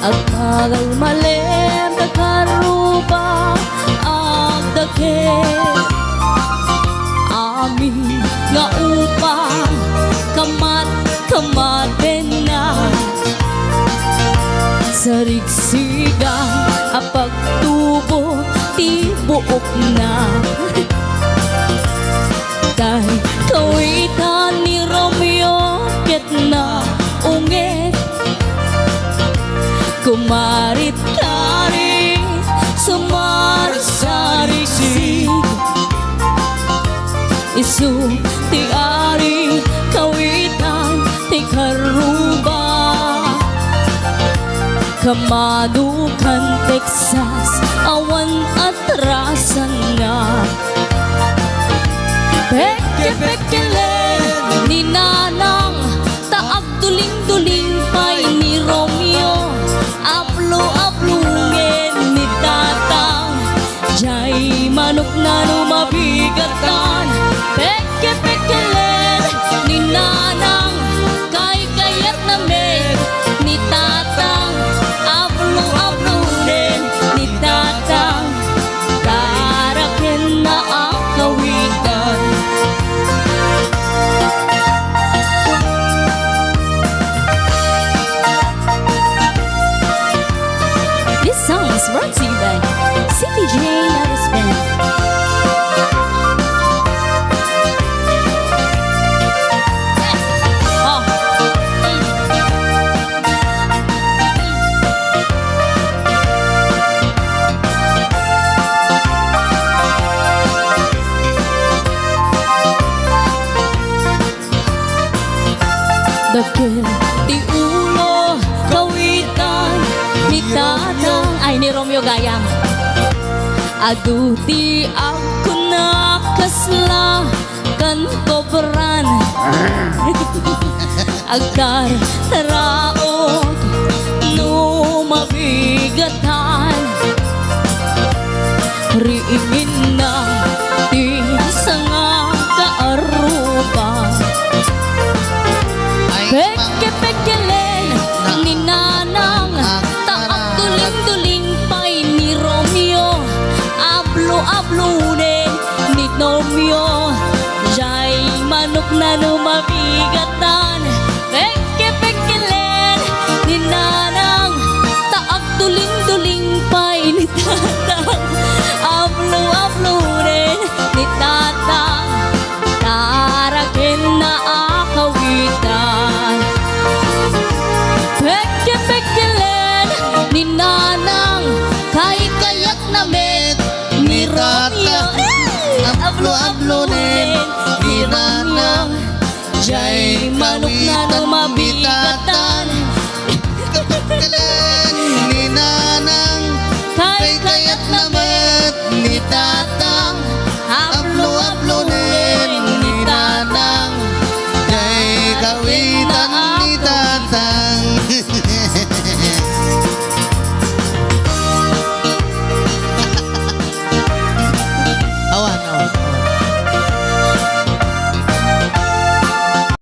Agmagal malem nagkaruba agdake amin nga upang kamaten na sa rigsigang apagtubo tibuok na kay kawitan ni Romeo ket na ungit kumarit kari sumarsarisig isu ti ari kawitan ti karuba kamadukan Texas awan atrasan nga peke-pekelen ni Nanang taag duling-duling pay ni Romeo aplo-aplungen ni Tatang jay manok na lumabigatan peke-pekelen ni Nanang kay kayat na meg ni Tatang aplo-aplunen ni Tatang karaken na ang kawitan. This song is brought to you by CPJ Lavis Band. Dakil ti ulo kawitan ni Tatang ay ni Romeo Gayam aduti ako na kasla kan kobran agkar taraot no mabigatan riingin na ti sanga kaaruban peke-pekelen ni Nanang taag duling-duling pay ni Romeo ablo-ablunen ni Romeo jay manok na lumabigatan peke-pekelen ni Nanang taag duling-duling pay ni Tatang ablo-ablunen ni Tatang taraken na akawitan peke-pekelen ni Nanang kay kayak na met ni Romeo ablo-ablonen ni Nanang jay manok na lumabigatan peke-pekelen ni Nanang kay kayak na met ni Tatang